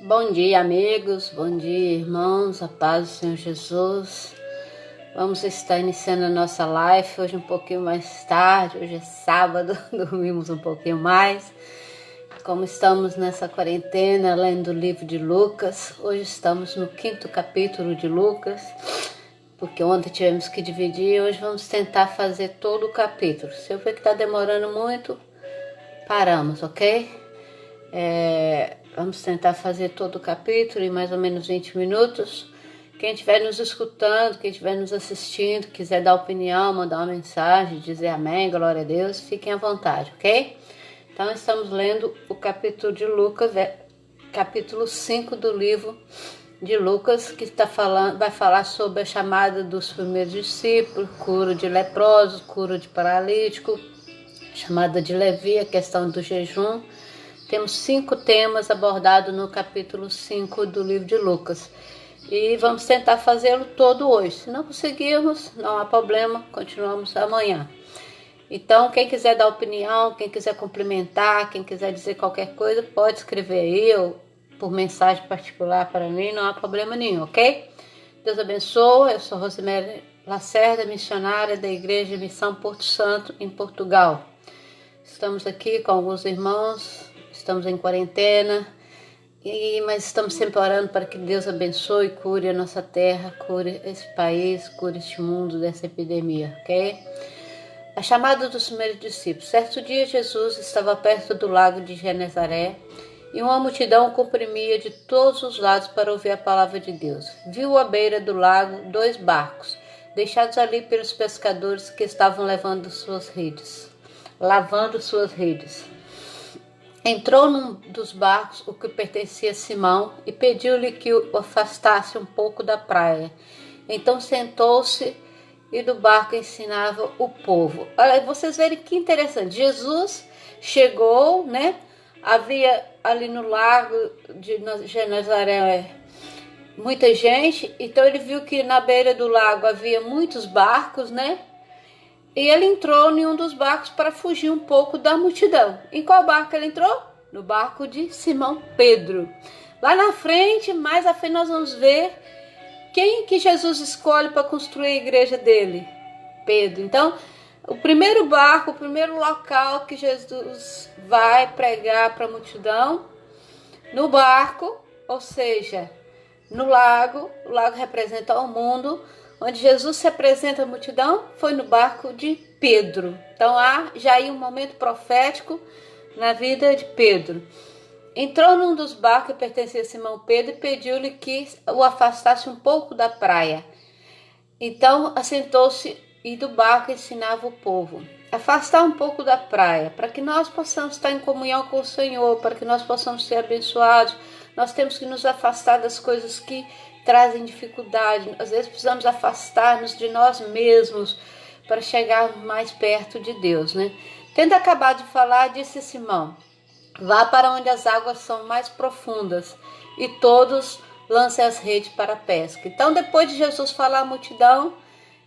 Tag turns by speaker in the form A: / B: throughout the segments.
A: Bom dia, amigos. Bom dia, irmãos. A paz do Senhor Jesus. Vamos estar iniciando a nossa live hoje um pouquinho mais tarde. Hoje é sábado, dormimos um pouquinho mais. Como estamos nessa quarentena, lendo o livro de Lucas, hoje estamos no 5º capítulo de Lucas, porque ontem tivemos que dividir. Hoje vamos tentar fazer todo o capítulo. Se eu ver que está demorando muito, paramos, ok? Vamos tentar fazer todo o capítulo em mais ou menos 20 minutos. Quem estiver nos escutando, quem estiver nos assistindo, quiser dar opinião, mandar uma mensagem, dizer amém, glória a Deus, fiquem à vontade, ok? Então estamos lendo o capítulo de Lucas, capítulo 5 do livro de Lucas, que vai falar sobre a chamada dos primeiros discípulos, cura de leprosos, cura de paralítico, chamada de Levi, a questão do jejum. Temos 5 temas abordados no capítulo 5 do livro de Lucas. E vamos tentar fazê-lo todo hoje. Se não conseguirmos, não há problema, continuamos amanhã. Então, quem quiser dar opinião, quem quiser complementar, quem quiser dizer qualquer coisa, pode escrever aí ou por mensagem particular para mim, não há problema nenhum, ok? Deus abençoe. Eu sou Rosemary Lacerda, missionária da Igreja Missão Porto Santo, em Portugal. Estamos aqui com alguns irmãos. Estamos em quarentena, mas estamos sempre orando para que Deus abençoe e cure a nossa terra, cure esse país, cure este mundo dessa epidemia, ok? A chamada dos primeiros discípulos. Certo dia Jesus estava perto do lago de Genezaré e uma multidão o comprimia de todos os lados para ouvir a palavra de Deus. Viu à beira do lago 2 barcos, deixados ali pelos pescadores que estavam lavando suas redes. Entrou num dos barcos, o que pertencia a Simão, e pediu-lhe que o afastasse um pouco da praia. Então sentou-se e do barco ensinava o povo. Olha, vocês verem que interessante. Jesus chegou, né? Havia ali no lago de Genezaré muita gente, então ele viu que na beira do lago havia muitos barcos, né? E ele entrou em um dos barcos para fugir um pouco da multidão. Em qual barco ele entrou? No barco de Simão Pedro. Lá na frente, mais à frente, nós vamos ver quem que Jesus escolhe para construir a igreja dele. Pedro. Então, o primeiro barco, o primeiro local que Jesus vai pregar para a multidão, no barco, ou seja, no lago. O lago representa o mundo. Onde Jesus se apresenta à multidão foi no barco de Pedro. Então há já aí um momento profético na vida de Pedro. Entrou num dos barcos que pertencia a Simão Pedro e pediu-lhe que o afastasse um pouco da praia. Então assentou-se e do barco ensinava o povo. Afastar um pouco da praia, para que nós possamos estar em comunhão com o Senhor, para que nós possamos ser abençoados. Nós temos que nos afastar das coisas que trazem dificuldade. Às vezes precisamos afastar-nos de nós mesmos para chegar mais perto de Deus, né? Tendo acabado de falar, disse Simão: vá para onde as águas são mais profundas e todos lancem as redes para a pesca. Então, depois de Jesus falar à multidão,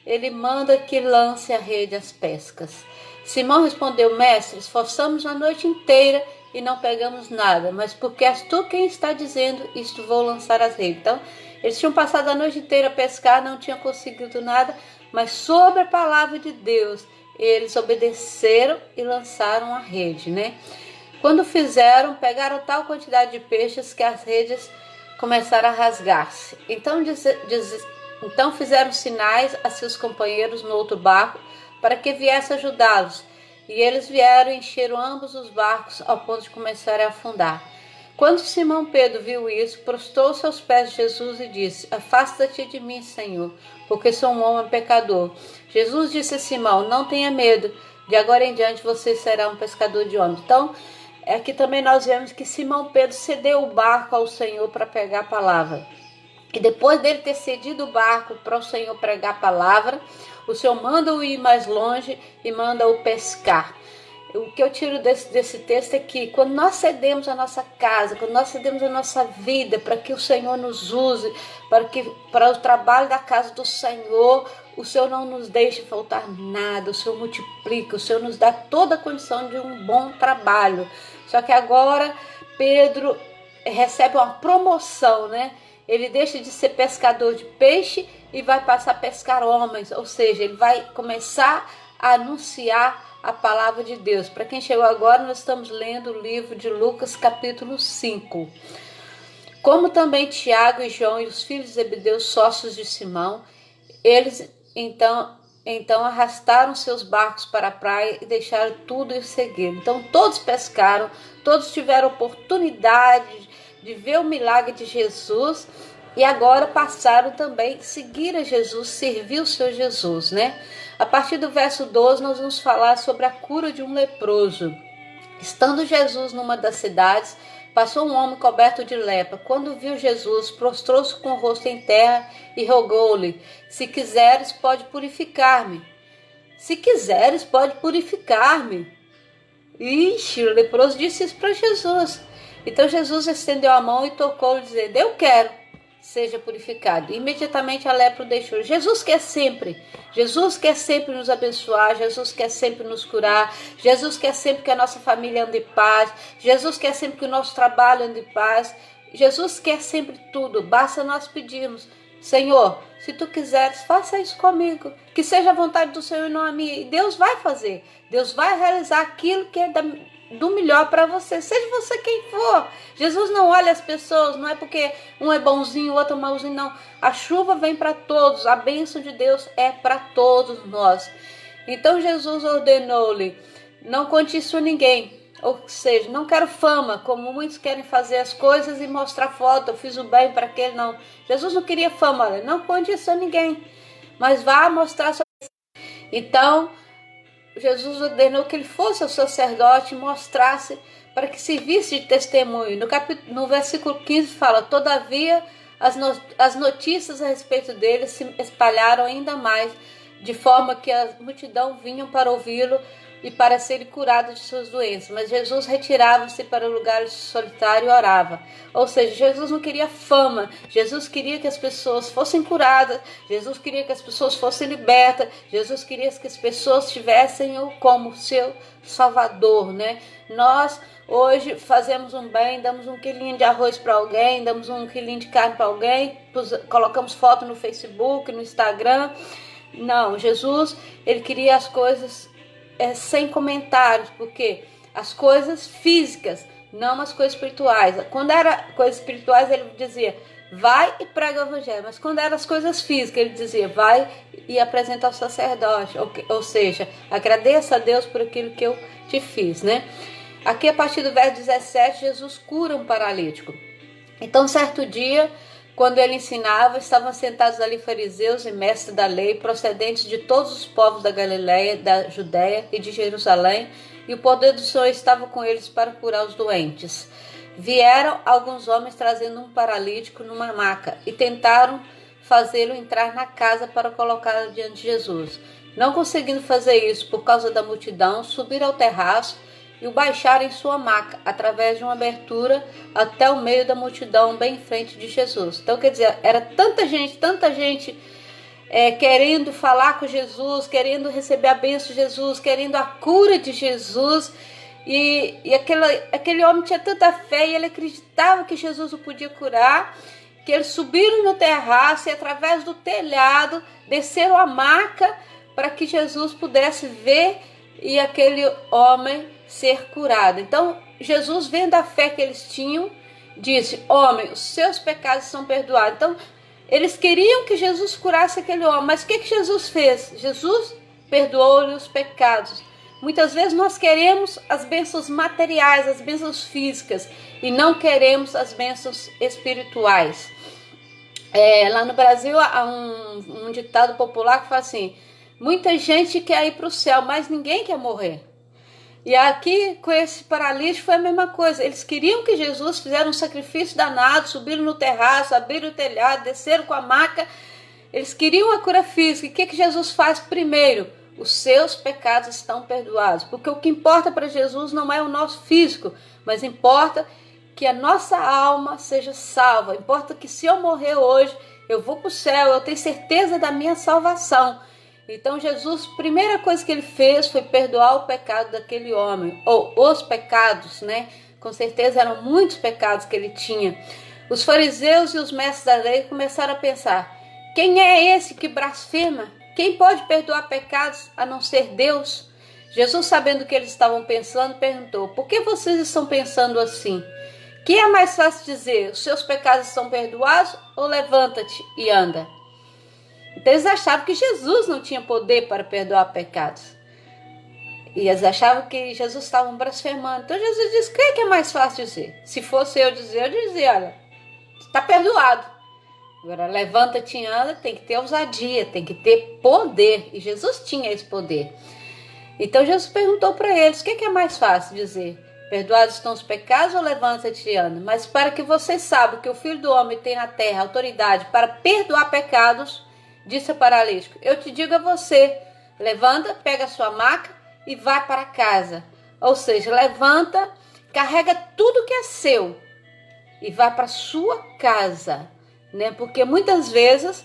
A: ele manda que lance a rede às pescas. Simão respondeu: mestre, esforçamos a noite inteira e não pegamos nada, mas porque és tu quem está dizendo isto, vou lançar as redes. Então, eles tinham passado a noite inteira a pescar, não tinham conseguido nada, mas sobre a palavra de Deus, eles obedeceram e lançaram a rede, né? Quando fizeram, pegaram tal quantidade de peixes que as redes começaram a rasgar-se. Então fizeram sinais a seus companheiros no outro barco para que viesse ajudá-los. E eles vieram e encheram ambos os barcos ao ponto de começarem a afundar. Quando Simão Pedro viu isso, prostrou-se aos pés de Jesus e disse: afasta-te de mim, Senhor, porque sou um homem pecador. Jesus disse a Simão: não tenha medo, de agora em diante você será um pescador de homens. Então, aqui também nós vemos que Simão Pedro cedeu o barco ao Senhor para pregar a palavra. E depois dele ter cedido o barco para o Senhor pregar a palavra, o Senhor manda-o ir mais longe e manda-o pescar. O que eu tiro desse texto é que quando nós cedemos a nossa casa, quando nós cedemos a nossa vida para que o Senhor nos use, para o trabalho da casa do Senhor, o Senhor não nos deixa faltar nada, o Senhor multiplica, o Senhor nos dá toda a condição de um bom trabalho. Só que agora Pedro recebe uma promoção, né? Ele deixa de ser pescador de peixe e vai passar a pescar homens, ou seja, ele vai começar a anunciar a palavra de Deus. Para quem chegou agora, nós estamos lendo o livro de Lucas, capítulo 5. Como também Tiago e João e os filhos de Zebedeu, sócios de Simão, eles então arrastaram seus barcos para a praia e deixaram tudo e seguiram. Então todos pescaram, todos tiveram oportunidade de ver o milagre de Jesus e agora passaram também a seguir a Jesus, servir o seu Jesus, né? A partir do verso 12 nós vamos falar sobre a cura de um leproso. Estando Jesus numa das cidades, passou um homem coberto de lepra. Quando viu Jesus, prostrou-se com o rosto em terra e rogou-lhe: se quiseres, pode purificar-me. Se quiseres, pode purificar-me. Ixi, o leproso disse isso para Jesus. Então Jesus estendeu a mão e tocou-lhe, dizendo: eu quero, seja purificado. E imediatamente a lepra o deixou. Jesus quer sempre nos abençoar, Jesus quer sempre nos curar, Jesus quer sempre que a nossa família ande em paz, Jesus quer sempre que o nosso trabalho ande em paz, Jesus quer sempre tudo, basta nós pedirmos: Senhor, se tu quiseres, faça isso comigo, que seja a vontade do Senhor e não a minha. E Deus vai fazer, Deus vai realizar aquilo que é do melhor para você, seja você quem for. Jesus não olha as pessoas, não é porque um é bonzinho, o outro é mauzinho, não. A chuva vem para todos, a bênção de Deus é para todos nós. Então Jesus ordenou-lhe: não conte isso a ninguém. Ou seja, não quero fama, como muitos querem fazer as coisas e mostrar foto, eu fiz o bem para aquele, não. Jesus não queria fama, olha, não conte isso a ninguém, mas vá mostrar sua... Então Jesus ordenou que ele fosse ao sacerdote e mostrasse para que servisse de testemunho. No versículo 15 fala: todavia as notícias a respeito dele se espalharam ainda mais, de forma que a multidão vinha para ouvi-lo e para ser curado de suas doenças. Mas Jesus retirava-se para o lugar solitário e orava. Ou seja, Jesus não queria fama, Jesus queria que as pessoas fossem curadas, Jesus queria que as pessoas fossem libertas, Jesus queria que as pessoas tivessem-o como seu Salvador, né? Nós hoje fazemos um bem, damos um quilinho de arroz para alguém, damos um quilinho de carne para alguém, colocamos foto no Facebook, no Instagram. Não, Jesus, ele queria as coisas sem comentários, porque as coisas físicas, não as coisas espirituais. Quando era coisas espirituais, ele dizia: vai e prega o evangelho. Mas quando eram as coisas físicas, ele dizia: vai e apresenta ao sacerdote. Ou seja, agradeça a Deus por aquilo que eu te fiz, né? Aqui, a partir do verso 17, Jesus cura um paralítico. Então, certo dia, quando ele ensinava, estavam sentados ali fariseus e mestres da lei, procedentes de todos os povos da Galileia, da Judéia e de Jerusalém, e o poder do Senhor estava com eles para curar os doentes. Vieram alguns homens trazendo um paralítico numa maca e tentaram fazê-lo entrar na casa para colocá-lo diante de Jesus. Não conseguindo fazer isso por causa da multidão, subiram ao terraço e o baixaram em sua maca, através de uma abertura até o meio da multidão, bem em frente de Jesus. Então, quer dizer, era tanta gente querendo falar com Jesus, querendo receber a bênção de Jesus, querendo a cura de Jesus. E aquele homem tinha tanta fé e ele acreditava que Jesus o podia curar, que eles subiram no terraço e através do telhado desceram a maca para que Jesus pudesse ver e aquele homem ser curado. Então Jesus, vendo a fé que eles tinham, disse: homem, os seus pecados são perdoados. Então eles queriam que Jesus curasse aquele homem, mas o que Jesus fez? Jesus perdoou-lhe os pecados. Muitas vezes nós queremos as bênçãos materiais, as bênçãos físicas, e não queremos as bênçãos espirituais. Lá no Brasil há um ditado popular que fala assim: muita gente quer ir para o céu, mas ninguém quer morrer. E aqui com esse paralítico foi a mesma coisa. Eles queriam que Jesus fizesse um sacrifício danado, subiram no terraço, abriram o telhado, desceram com a maca. Eles queriam a cura física. E o que Jesus faz primeiro? Os seus pecados estão perdoados. Porque o que importa para Jesus não é o nosso físico, mas importa que a nossa alma seja salva. Importa que se eu morrer hoje, eu vou para o céu, eu tenho certeza da minha salvação. Então Jesus, a primeira coisa que ele fez foi perdoar o pecado daquele homem, ou os pecados, né? Com certeza eram muitos pecados que ele tinha. Os fariseus e os mestres da lei começaram a pensar: quem é esse que blasfema? Quem pode perdoar pecados a não ser Deus? Jesus, sabendo o que eles estavam pensando, perguntou: por que vocês estão pensando assim? Que é mais fácil dizer: os seus pecados estão perdoados, ou levanta-te e anda? Então eles achavam que Jesus não tinha poder para perdoar pecados. E eles achavam que Jesus estava blasfemando. Então Jesus disse: o que é mais fácil dizer? Se fosse eu dizia: olha, está perdoado. Agora, levanta-te e anda, tem que ter ousadia, tem que ter poder. E Jesus tinha esse poder. Então Jesus perguntou para eles: o que é mais fácil dizer? Perdoados estão os pecados ou levanta-te e anda? Mas para que vocês saibam que o Filho do Homem tem na terra autoridade para perdoar pecados, disse o paralítico: eu te digo a você, levanta, pega a sua maca e vai para casa. Ou seja, levanta, carrega tudo que é seu e vai para sua casa, né? Porque muitas vezes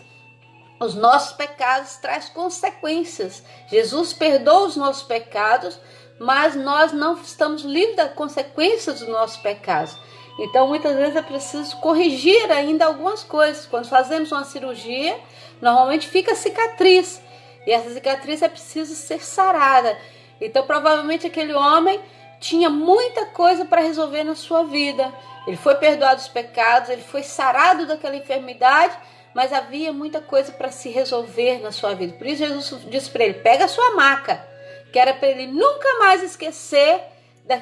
A: os nossos pecados trazem consequências. Jesus perdoa os nossos pecados, mas nós não estamos livres das consequências dos nossos pecados. Então, muitas vezes é preciso corrigir ainda algumas coisas. Quando fazemos uma cirurgia, normalmente fica cicatriz. E essa cicatriz é preciso ser sarada. Então, provavelmente aquele homem tinha muita coisa para resolver na sua vida. Ele foi perdoado dos pecados, ele foi sarado daquela enfermidade, mas havia muita coisa para se resolver na sua vida. Por isso Jesus disse para ele: pega a sua maca, que era para ele nunca mais esquecer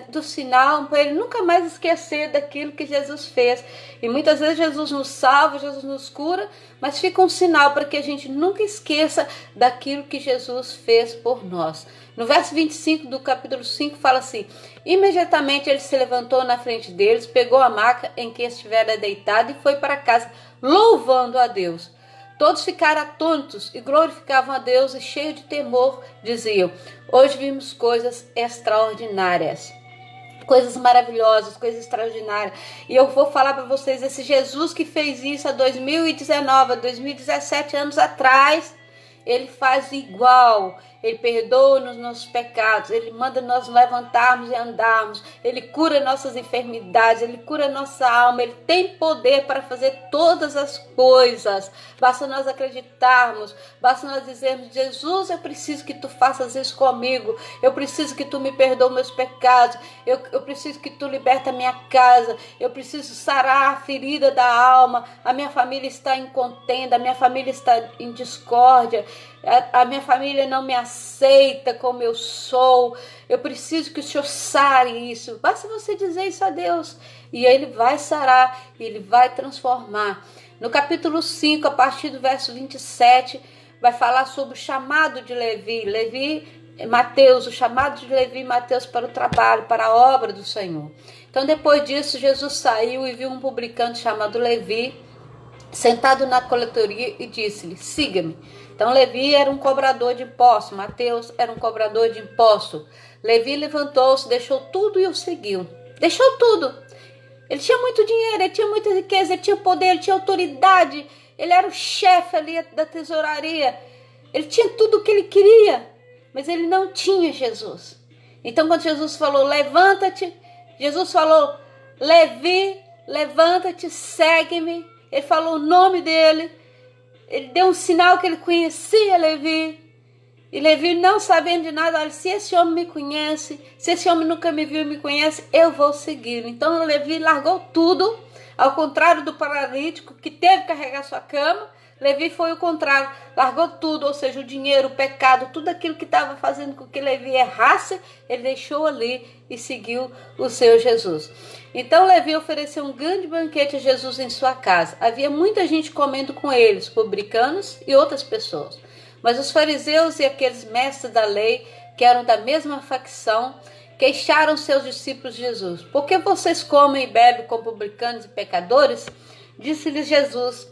A: do sinal, para ele nunca mais esquecer daquilo que Jesus fez. E muitas vezes Jesus nos salva, Jesus nos cura, mas fica um sinal para que a gente nunca esqueça daquilo que Jesus fez por nós. No verso 25 do capítulo 5 fala assim: imediatamente ele se levantou na frente deles, pegou a maca em que estivera deitado e foi para casa, louvando a Deus. Todos ficaram atônitos e glorificavam a Deus, e cheios de temor diziam: hoje vimos coisas extraordinárias, coisas maravilhosas, coisas extraordinárias. E eu vou falar para vocês, esse Jesus que fez isso há 2019, 2017 anos atrás, ele faz igual. Ele perdoa nos nossos pecados, ele manda nós levantarmos e andarmos, ele cura nossas enfermidades, ele cura nossa alma, ele tem poder para fazer todas as coisas. Basta nós acreditarmos, basta nós dizermos: Jesus, eu preciso que tu faças isso comigo, eu preciso que tu me perdoe meus pecados, eu preciso que tu liberta a minha casa, eu preciso sarar a ferida da alma, a minha família está em contenda, a minha família está em discórdia, a minha família não me aceita como eu sou, eu preciso que o Senhor sare isso. Basta você dizer isso a Deus, e Ele vai sarar, Ele vai transformar. No capítulo 5, a partir do verso 27, vai falar sobre o chamado de Mateus, o chamado de Levi e Mateus para o trabalho, para a obra do Senhor. Então, depois disso, Jesus saiu e viu um publicano chamado Levi sentado na coletoria e disse-lhe: siga-me. Então Levi era um cobrador de impostos, Mateus era um cobrador de impostos. Levi levantou-se, deixou tudo e o seguiu. Deixou tudo. Ele tinha muito dinheiro, ele tinha muita riqueza, ele tinha poder, ele tinha autoridade, ele era o chefe ali da tesouraria, ele tinha tudo o que ele queria, mas ele não tinha Jesus. Então, quando Jesus falou: levanta-te, Jesus falou: Levi, levanta-te, segue-me. Ele falou o nome dele, ele deu um sinal que ele conhecia Levi. E Levi, não sabendo de nada: olha, se esse homem me conhece, se esse homem nunca me viu e me conhece, eu vou segui-lo. Então Levi largou tudo, ao contrário do paralítico que teve que carregar sua cama. Levi foi o contrário, largou tudo, ou seja, o dinheiro, o pecado, tudo aquilo que estava fazendo com que Levi errasse, ele deixou ali e seguiu o seu Jesus. Então Levi ofereceu um grande banquete a Jesus em sua casa. Havia muita gente comendo com eles, publicanos e outras pessoas. Mas os fariseus e aqueles mestres da lei, que eram da mesma facção, queixaram seus discípulos de Jesus: por que vocês comem e bebem com publicanos e pecadores? Disse-lhes Jesus: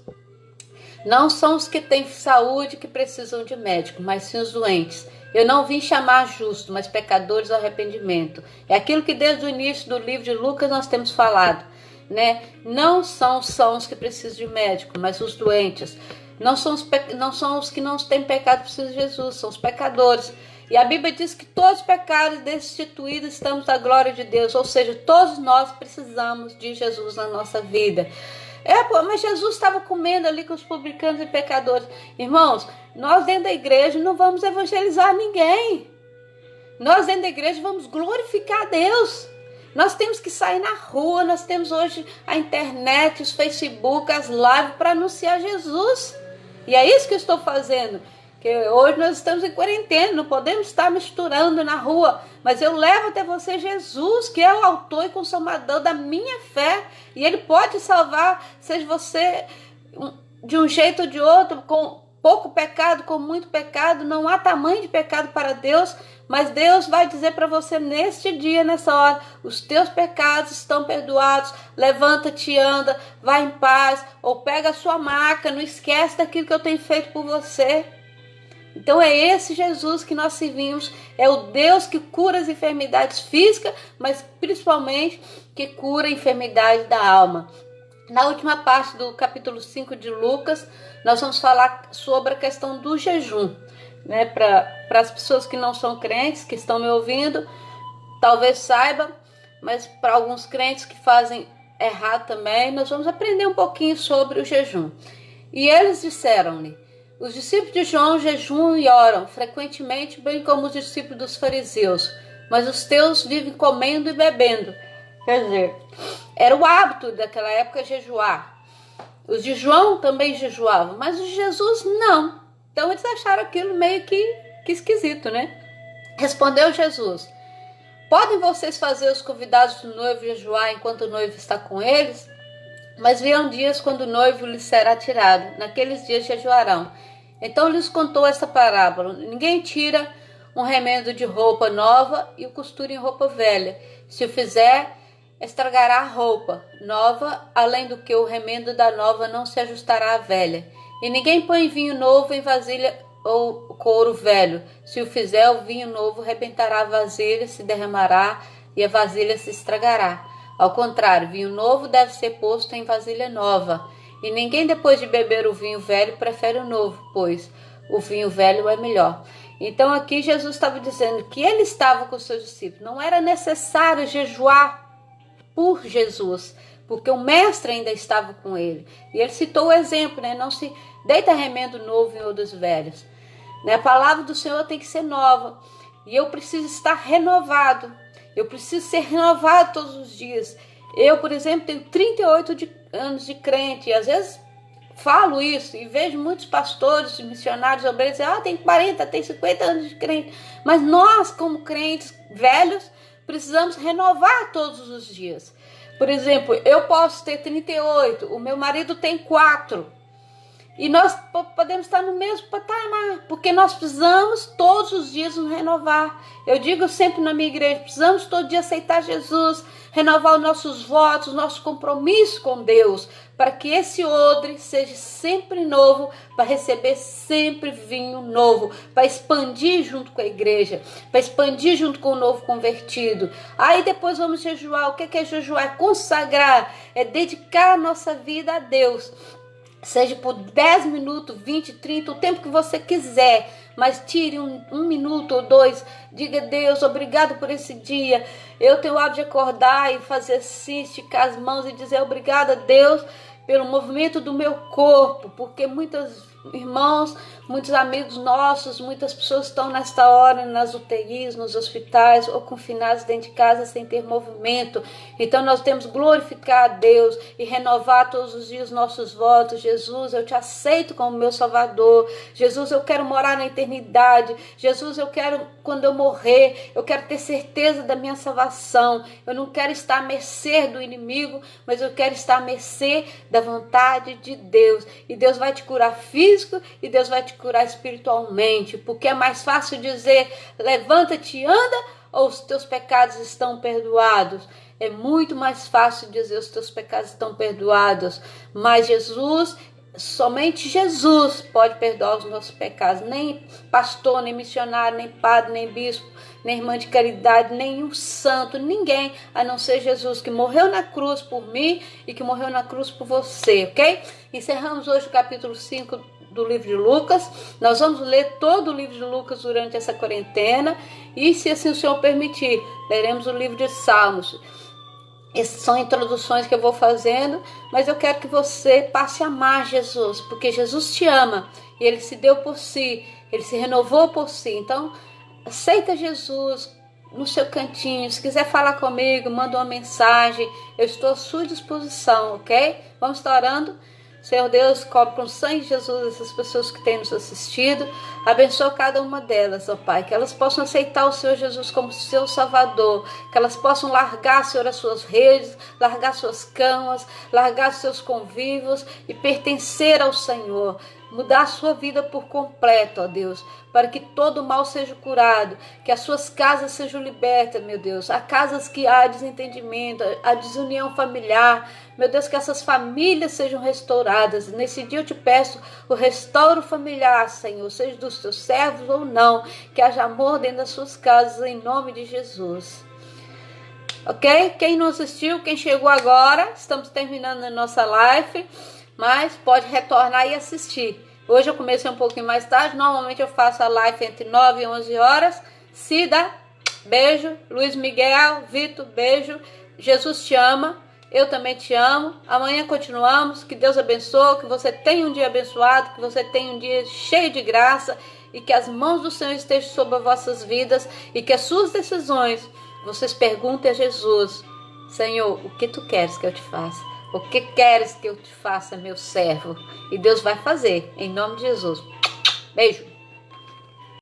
A: não são os que têm saúde que precisam de médico, mas sim os doentes. Eu não vim chamar justos, mas pecadores ao arrependimento. É aquilo que desde o início do livro de Lucas nós temos falado, né? Não são os que precisam de médico, mas os doentes. Não são os que não têm pecado, precisam de Jesus, são os pecadores. E a Bíblia diz que todos os pecados destituídos estamos da glória de Deus. Ou seja, todos nós precisamos de Jesus na nossa vida. Mas Jesus estava comendo ali com os publicanos e pecadores. Irmãos, nós dentro da igreja não vamos evangelizar ninguém. Nós dentro da igreja vamos glorificar a Deus. Nós temos que sair na rua, nós temos hoje a internet, os Facebook, as lives para anunciar Jesus. E é isso que eu estou fazendo. Que hoje nós estamos em quarentena, não podemos estar misturando na rua. Mas eu levo até você Jesus, que é o autor e consumador da minha fé. E Ele pode salvar, seja você de um jeito ou de outro, com pouco pecado, com muito pecado. Não há tamanho de pecado para Deus. Mas Deus vai dizer para você neste dia, nessa hora, os teus pecados estão perdoados, levanta-te e anda, vai em paz, ou pega a sua maca, não esquece daquilo que eu tenho feito por você. Então é esse Jesus que nós servimos, é o Deus que cura as enfermidades físicas, mas principalmente que cura a enfermidade da alma. Na última parte do capítulo 5 de Lucas, nós vamos falar sobre a questão do jejum. Né, para as pessoas que não são crentes, que estão me ouvindo, talvez saibam, mas para alguns crentes que fazem errado também, nós vamos aprender um pouquinho sobre o jejum. E eles disseram-lhe: os discípulos de João jejuam e oram frequentemente, bem como os discípulos dos fariseus, mas os teus vivem comendo e bebendo. Quer dizer, era o hábito daquela época jejuar. Os de João também jejuavam, mas os de Jesus não. Então eles acharam aquilo meio que esquisito, né? Respondeu Jesus: podem vocês fazer os convidados do noivo jejuar enquanto o noivo está com eles? Mas virão dias quando o noivo lhes será tirado. Naqueles dias jejuarão. Então lhes contou esta parábola: ninguém tira um remendo de roupa nova e o costura em roupa velha. Se o fizer, estragará a roupa nova, além do que o remendo da nova não se ajustará à velha. E ninguém põe vinho novo em vasilha ou couro velho. Se o fizer, o vinho novo rebentará a vasilha, se derramará e a vasilha se estragará. Ao contrário, vinho novo deve ser posto em vasilha nova. E ninguém, depois de beber o vinho velho, prefere o novo, pois o vinho velho é melhor. Então aqui Jesus estava dizendo que ele estava com os seus discípulos. Não era necessário jejuar por Jesus, porque o mestre ainda estava com ele. E ele citou o exemplo, né? Não se deita remendo novo em odres velhos. Né? A palavra do Senhor tem que ser nova. E eu preciso estar renovado. Eu preciso ser renovado todos os dias. Eu, por exemplo, tenho 38 anos de crente. E às vezes falo isso e vejo muitos pastores, missionários, obreiros dizer: tem 40, tem 50 anos de crente. Mas nós, como crentes velhos, precisamos renovar todos os dias. Por exemplo, eu posso ter 38, o meu marido tem 4. E nós podemos estar no mesmo patamar, porque nós precisamos todos os dias nos renovar. Eu digo sempre na minha igreja: precisamos todo dia aceitar Jesus, renovar os nossos votos, nosso compromisso com Deus, para que esse odre seja sempre novo, para receber sempre vinho novo, para expandir junto com a igreja, para expandir junto com o novo convertido. Aí depois vamos jejuar. O que é jejuar? É consagrar, é dedicar a nossa vida a Deus. Seja por 10 minutos, 20, 30, o tempo que você quiser, mas tire um minuto ou 2, diga: Deus, obrigado por esse dia. Eu tenho o hábito de acordar e fazer assim, esticar as mãos e dizer: obrigada, Deus, pelo movimento do meu corpo, porque muitos irmãos, muitos amigos nossos, muitas pessoas estão nesta hora nas UTIs, nos hospitais ou confinados dentro de casa sem ter movimento. Então nós temos que glorificar a Deus e renovar todos os dias nossos votos. Jesus, eu te aceito como meu Salvador. Jesus, eu quero morar na eternidade. Jesus, eu quero, quando eu morrer, eu quero ter certeza da minha salvação. Eu não quero estar à mercê do inimigo, mas eu quero estar à mercê da vontade de Deus. E Deus vai te curar físico e Deus vai te curar espiritualmente, porque é mais fácil dizer: levanta-te e anda, ou os teus pecados estão perdoados. É muito mais fácil dizer: os teus pecados estão perdoados. Mas Jesus, somente Jesus pode perdoar os nossos pecados. Nem pastor, nem missionário, nem padre, nem bispo, nem irmã de caridade, nenhum santo, ninguém, a não ser Jesus, que morreu na cruz por mim e que morreu na cruz por você, ok? Encerramos hoje o capítulo 5 do livro de Lucas. Nós vamos ler todo o livro de Lucas durante essa quarentena. E, se assim o Senhor permitir, leremos o livro de Salmos. Essas são introduções que eu vou fazendo, mas eu quero que você passe a amar Jesus, porque Jesus te ama e Ele se deu por si, Ele se renovou por si. Então, aceita Jesus no seu cantinho. Se quiser falar comigo, manda uma mensagem, eu estou à sua disposição, ok? Vamos estar orando. Senhor Deus, cobre com o sangue de Jesus essas pessoas que têm nos assistido. Abençoa cada uma delas, ó Pai. Que elas possam aceitar o Senhor Jesus como seu Salvador. Que elas possam largar, Senhor, as suas redes, largar suas camas, largar seus convívios e pertencer ao Senhor. Mudar a sua vida por completo, ó Deus, para que todo mal seja curado, que as suas casas sejam libertas, meu Deus. Há casas que há desentendimento, há desunião familiar, meu Deus, que essas famílias sejam restauradas. Nesse dia eu te peço o restauro familiar, Senhor, seja dos teus servos ou não, que haja amor dentro das suas casas, em nome de Jesus. Ok? Quem não assistiu, quem chegou agora, estamos terminando a nossa live, mas pode retornar e assistir. Hoje eu comecei um pouquinho mais tarde, normalmente eu faço a live entre 9 e 11 horas. Cida, beijo. Luiz Miguel, Vitor, beijo. Jesus te ama, eu também te amo. Amanhã continuamos, que Deus abençoe, que você tenha um dia abençoado, que você tenha um dia cheio de graça e que as mãos do Senhor estejam sobre as vossas vidas e que as suas decisões, vocês perguntem a Jesus: Senhor, o que tu queres que eu te faça? O que queres que eu te faça, meu servo? E Deus vai fazer, em nome de Jesus. Beijo.